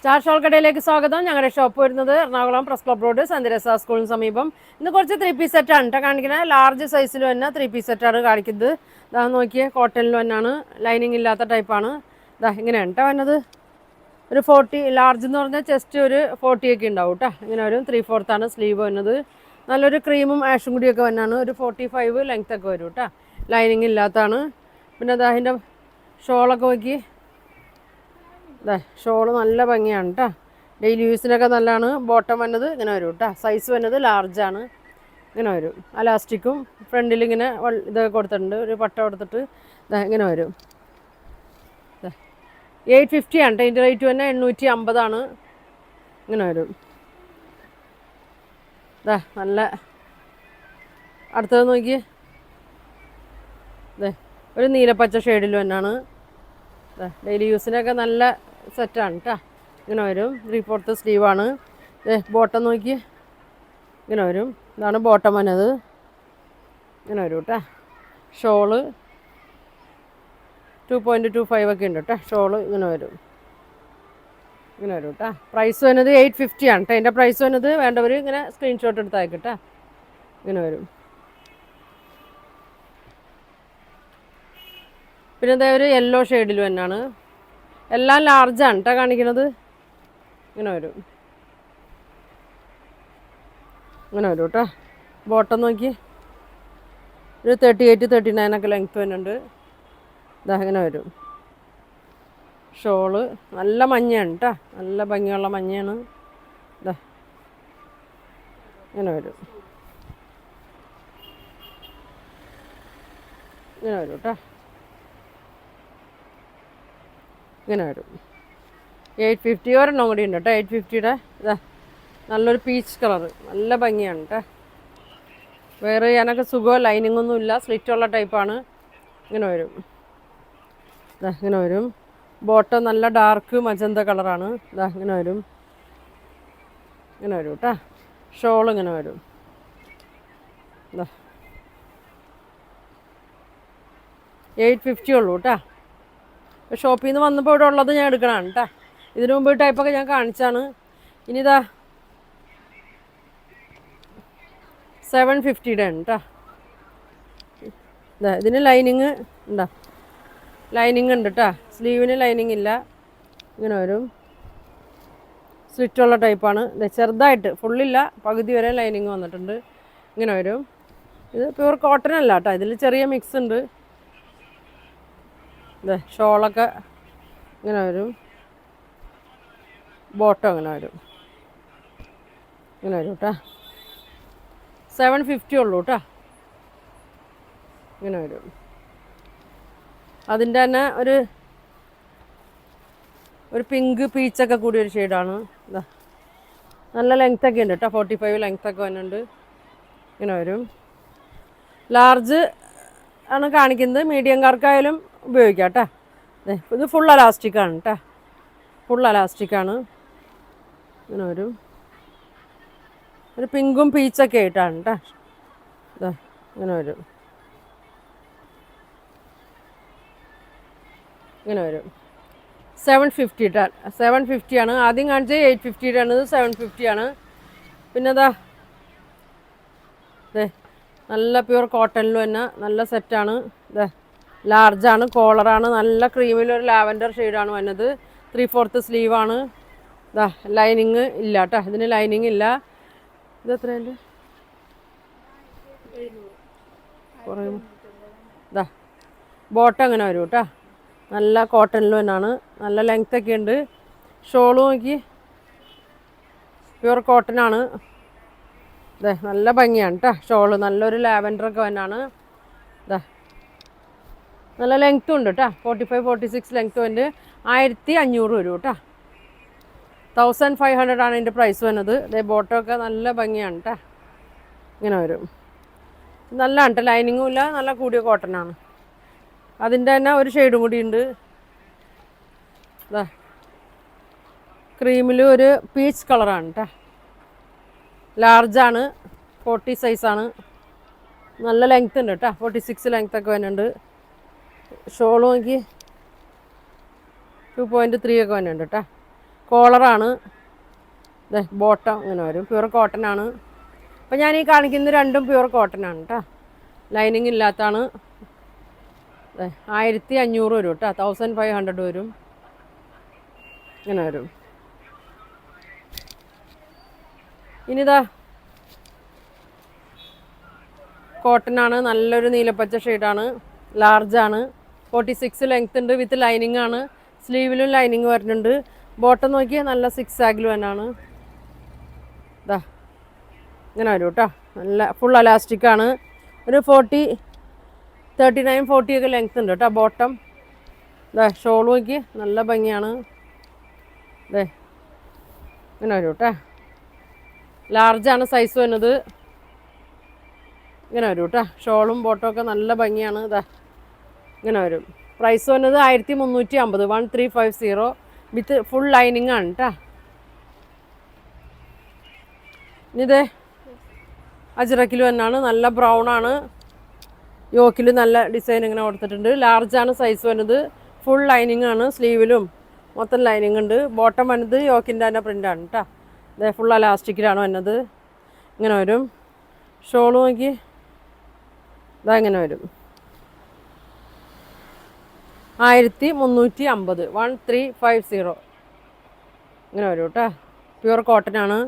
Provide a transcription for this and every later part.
Star shawl കടയിലേക്ക് സ്വാഗതം. ഞങ്ങളുടെ ഷോപ്പ് വരുന്നത് എറണാകുളം പ്രസ് ക്ലബ് റോഡ് സന്ധ്യരസ സ്കൂളിന് സമീപം. ഇന്ന് കുറച്ച് 3 പീസ് സെറ്റാണ് കേട്ടോ കാണിക്കുന്നത്. ലാർജ് സൈസിൽ തന്നെ 3 പീസ് സെറ്റാണ് കാണിക്കുന്നത്. ഇതാ നോക്കിയേ, കോട്ടണിൽ തന്നെയാണ്, ലൈനിങ് ഇല്ലാത്ത ടൈപ്പാണ്. ഇതാ ഇങ്ങനെയാണ് കേട്ടോ വന്നത്. ഒരു 40 ലാർജ് എന്ന് പറഞ്ഞാൽ ചെസ്റ്റ് ഒരു 40 ഒക്കെ ഉണ്ടാവും കേട്ടോ. ഇങ്ങനെ വരും. 3/4 സ്ലീവ് വന്നത്. നല്ലൊരു ക്രീമും ആഷും കൂടിയൊക്കെ വന്നാണ്. ഒരു 45 ലെങ്ത് ഒക്കെ വരും കേട്ടോ. ലൈനിങ് ഇല്ലാത്തതാണ്. പിന്നെ അതാ അതിൻ്റെ ഷോളൊക്കെ നോക്കി. അതെ, ഷോള് നല്ല ഭംഗിയാണ് കേട്ടോ. ഡെയിലി യൂസിനൊക്കെ നല്ലതാണ്. ബോട്ടം വന്നത് ഇങ്ങനെ വരും കേട്ടോ. സൈസ് വന്നത് ലാർജാണ്. ഇങ്ങനെ വരും. അലാസ്റ്റിക്കും ഫ്രണ്ടിൽ ഇങ്ങനെ ഇതൊക്കെ കൊടുത്തിട്ടുണ്ട്. ഒരു പട്ട കൊടുത്തിട്ട് ഇങ്ങനെ വരും. 850 ആണ്. ഇതിൻ്റെ റേറ്റ് തന്നെ 850. ഇങ്ങനെ വരും. നല്ല അടുത്തത് നോക്കിയേ. ഒരു നീലപ്പച്ച ഷെയ്ഡിൽ തന്നെയാണ്. ഡെയിലി യൂസിനൊക്കെ നല്ല സെറ്റാണ് കേട്ടോ. ഇങ്ങനെ വരും. 3/4 സ്ലീവാണ്. ബോട്ടം നോക്കി ഇങ്ങനെ വരും. ഇതാണ് ബോട്ടം വന്നത്. ഇങ്ങനെ വരും കേട്ടോ. ഷോള് 2.25 ഒക്കെ ഉണ്ട് കേട്ടോ. ഷോള് ഇങ്ങനെ വരും. ഇങ്ങനെ വരും കേട്ടോ. പ്രൈസ് വന്നത് 850 ആണ് കേട്ടോ. അതിൻ്റെ പ്രൈസ് വന്നത് വേണ്ടവർ ഇങ്ങനെ സ്ക്രീൻഷോട്ട് എടുത്ത് അയക്കും കേട്ടോ. ഇങ്ങനെ വരും. പിന്നെ ഇതേ ഒരു യെല്ലോ ഷെയ്ഡിൽ തന്നെയാണ്. എല്ലാം ലാർജാണ് കേട്ടോ കാണിക്കുന്നത്. ഇങ്ങനെ വരും. ഇങ്ങനെ വരും കേട്ടോ. ബോട്ടം നോക്കി ഒരു 38-39 ഒക്കെ ലെങ്ത്ത് വരുന്നുണ്ട്. ഇതാ ഇങ്ങനെ വരും. ഷോള് നല്ല മഞ്ഞയാണ് കേട്ടോ. നല്ല ഭംഗിയുള്ള മഞ്ഞയാണ്. ഇതാ ഇങ്ങനെ വരും. ഇങ്ങനെ വരും കേട്ടോ. ഇങ്ങനെ വരും. 850 ഒരെണ്ണം കൂടി ഉണ്ട് കേട്ടോ. 850യുടെ ഇതാ നല്ലൊരു പീച്ച് കളറ്. നല്ല ഭംഗിയാണ് കേട്ടോ. വേറെ ചെയ്യാനൊക്കെ സുഖം. ലൈനിങ്ങൊന്നും ഇല്ല. സ്ലിറ്റുള്ള ടൈപ്പാണ്. ഇങ്ങനെ വരും. ഇതാ ഇങ്ങനെ വരും. ബോട്ടം നല്ല ഡാർക്ക് മജന്ത കളറാണ്. ഇതാ ഇങ്ങനെ വരും. ഇങ്ങനെ വരും കേട്ടോ. ഷോൾ ഇങ്ങനെ വരും. ഇതാ 850 ഉള്ളൂ കേട്ടോ. ഷോപ്പിൽ നിന്ന് വന്നപ്പോൾ ഇവിടെ ഉള്ളത് ഞാൻ എടുക്കണതാണ് കേട്ടോ. ഇതിനു മുമ്പ് ടൈപ്പൊക്കെ ഞാൻ കാണിച്ചാണ്. ഇനി ഇതാ 750യുടെ ആണ് കേട്ടോ. ഇതാ ഇതിന് ലൈനിങ് ഉണ്ടോ? ലൈനിങ് ഉണ്ട് കേട്ടോ. സ്ലീവിന് ലൈനിങ് ഇല്ല. ഇങ്ങനെ വരും. സ്ലിറ്റുള്ള ടൈപ്പാണ്. ചെറുതായിട്ട് ഫുള്ളില്ല, പകുതി വരെ ലൈനിങ് വന്നിട്ടുണ്ട്. ഇങ്ങനെ വരും. ഇത് പ്യൂർ കോട്ടൺ അല്ല കേട്ടോ. ഇതിൽ ചെറിയ മിക്സ് ഉണ്ട്. ഷോളൊക്കെ ഇങ്ങനെ വരും. ബോട്ടം ഇങ്ങനെ വരും. ഇങ്ങനെ വരും കേട്ടോ. 750 ഉള്ളൂ കേട്ടോ. ഇങ്ങനെ വരും. അതിൻ്റെ തന്നെ ഒരു പിങ്ക് പീച്ചൊക്കെ കൂടി ഒരു ഷെയ്ഡാണ്. ഇതാ നല്ല ലെങ്ത്തൊക്കെ ഉണ്ട് കേട്ടോ. 45 ലെങ്ത്തൊക്കെ വരുന്നുണ്ട്. ഇങ്ങനെ വരും. ലാർജ് ആണ് കാണിക്കുന്നത്. മീഡിയംകാർക്കായാലും ഉപയോഗിക്കാം കേട്ടോ. ഇത് ഫുൾ അലാസ്റ്റിക്കാണ് കേട്ടോ. ഫുൾ അലാസ്റ്റിക്കാണ്. ഇങ്ങനെ വരും. ഒരു പിങ്കും പീച്ചൊക്കെ ആയിട്ടാണ് കേട്ടോ. ഇതാ ഇങ്ങനെ വരും. ഇങ്ങനെ വരും. 750 750 ആണ്. ആദ്യം കാണിച്ചത് 850 ആണ്. ഇത് 750 ആണ്. പിന്നെ അതാ നല്ല പ്യൂർ കോട്ടണിൽ തന്നെ നല്ല സെറ്റാണ്. ലാർജാണ്. കോളറാണ്. നല്ല ക്രീമിലൊരു ലാവൻഡർ ഷെയ്ഡാണ് വന്നത്. 3/4 സ്ലീവാണ്. ഇതാ ലൈനിങ് ഇല്ല കേട്ടോ. ഇതിന് ലൈനിങ് ഇല്ല. ഇത് എത്രയുണ്ട്? ഇതാ ബോട്ടം അങ്ങനെ വരും കേട്ടോ. നല്ല കോട്ടണിൽ തന്നെയാണ്. നല്ല ലെങ്ത്തൊക്കെ ഉണ്ട്. ഷോള് നോക്കി പ്യൂർ കോട്ടനാണ്. നല്ല ഭംഗിയാണ് കേട്ടോ. ഷോള് നല്ലൊരു ലാവൻഡറൊക്കെ തന്നെയാണ്. ഇതാ നല്ല ലെങ്ത്തും ഉണ്ട് കേട്ടോ. 45-46 ലെങ്ത്ത് ഉണ്ട്. 1500 വരും കേട്ടോ. 1500 ആണ് ഇതിൻ്റെ പ്രൈസ് വന്നത്. ബോട്ടമൊക്കെ നല്ല ഭംഗിയാണ് കേട്ടോ. ഇങ്ങനെ വരും. നല്ലതാണ് കേട്ടോ. ലൈനിങ്ങും ഇല്ല. നല്ല കൂടിയ കോട്ടനാണ്. അതിൻ്റെ തന്നെ ഒരു ഷെയ്ഡും കൂടി ഉണ്ട്. ഇതാ ക്രീമിൽ ഒരു പീച്ച് കളറാണ് കേട്ടോ. ലാർജാണ്. 40 സൈസാണ്. നല്ല ലെങ്ത്ത് ഉണ്ട് കേട്ടോ. 46 ലെങ്ത്തൊക്കെ വരുന്നുണ്ട്. ഷോൾ നോക്കി 2.3 ഒക്കെ വരുന്നുണ്ട് കേട്ടോ. കോളറാണ്. ഇതേ ബോട്ടം ഇങ്ങനെ വരും. പ്യുവർ കോട്ടൺ ആണ്. അപ്പം ഞാൻ ഈ കാണിക്കുന്ന രണ്ടും പ്യുവർ കോട്ടൺ ആണ് കേട്ടോ. ലൈനിങ് ഇല്ലാത്തതാണ്. 1500 വരും കേട്ടോ. 1500 വരും. ഇങ്ങനെ വരും. ഇനിതാ കോട്ടൺ ആണ്. നല്ലൊരു നീലപ്പച്ച ഷെയ്ഡാണ്. ലാർജാണ്. 46 ലെങ്ത് ഉണ്ട്. വിത്ത് ലൈനിങ് ആണ്. സ്ലീവിലും ലൈനിങ് വരുന്നുണ്ട്. ബോട്ടം നോക്കിയാൽ നല്ല 6 ആഗിലും തന്നെയാണ്. ഇതാ ഇങ്ങനെ വരും കേട്ടോ. നല്ല ഫുൾ അലാസ്റ്റിക്കാണ്. ഒരു 39 40 ഒക്കെ ലെങ്ത് ഉണ്ട് കേട്ടോ ബോട്ടം. ഇതാ ഷോൾ നോക്കി നല്ല ഭംഗിയാണ്. ഇതേ ഇങ്ങനെ വരും കേട്ടോ. ലാർജാണ് സൈസ് വരുന്നത്. ഇങ്ങനെ വരും കേട്ടോ. ഷോളും ബോട്ടം ഒക്കെ നല്ല ഭംഗിയാണ്. ഇതാ ഇങ്ങനെ വരും. പ്രൈസ് വന്നത് 1350, 1350 വിത്ത് ഫുൾ ലൈനിങ് ആണ് കേട്ടോ. ഇതേ അജ്രക്കിൽ തന്നെയാണ്. നല്ല ബ്രൗൺ ആണ്. യോക്കിൽ നല്ല ഡിസൈൻ ഇങ്ങനെ കൊടുത്തിട്ടുണ്ട്. ലാർജാണ് സൈസ് വരുന്നത്. ഫുൾ ലൈനിങ് ആണ്. സ്ലീവിലും മൊത്തം ലൈനിങ് ഉണ്ട്. ബോട്ടം വന്നത് യോക്കിൻ്റെ തന്നെ പ്രിൻ്റാണ് കേട്ടോ. ഇതേ ഫുൾ അലാസ്റ്റിക്കിലാണ് വന്നത്. ഇങ്ങനെ വരും. ഷോൾ നോക്കി ഇതാ ഇങ്ങനെ വരും. 1350, 1350 ഇങ്ങനെ വരും കേട്ടോ. പ്യുവർ കോട്ടൺ ആണ്.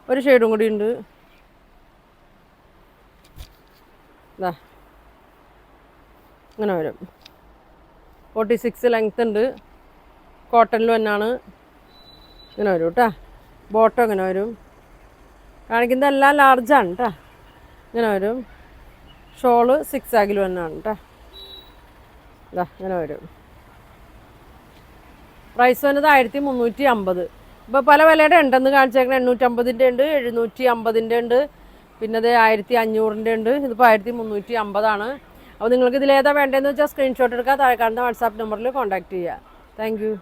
ഒരു ഷെയ്ഡും കൂടി ഉണ്ട്. ഇതാ ഇങ്ങനെ വരും. 46 ലെങ്ത് ഉണ്ട്. കോട്ടണിൽ തന്നെയാണ്. ഇങ്ങനെ വരും കേട്ടോ. ബോട്ടം ഇങ്ങനെ വരും. കാണിക്കുന്നത് എല്ലാം ലാർജാണ് കേട്ടോ. ഇങ്ങനെ വരും. ഷോള് 6 ആഗിൽ തന്നെയാണ് കേട്ടോ. ഇതാ ഇങ്ങനെ വരും. പ്രൈസ് വന്നത് 1350. ഇപ്പോൾ പല വിലയുടെ ഉണ്ടെന്ന് കാണിച്ചേക്കുന്നത്. 850-ൻ്റെ ഉണ്ട്, 750-ൻ്റെ ഉണ്ട്, പിന്നെ അത് 1500-ൻ്റെ ഉണ്ട്. ഇതിപ്പോൾ 1350 അപ്പോൾ നിങ്ങൾക്ക് ഇതിലേതാ വേണ്ടതെന്ന് വെച്ചാൽ സ്ക്രീൻഷോട്ട് എടുക്കുക. താഴെ കാണുന്ന വാട്സാപ്പ് നമ്പറിൽ കോൺടാക്റ്റ് ചെയ്യുക. Thank you.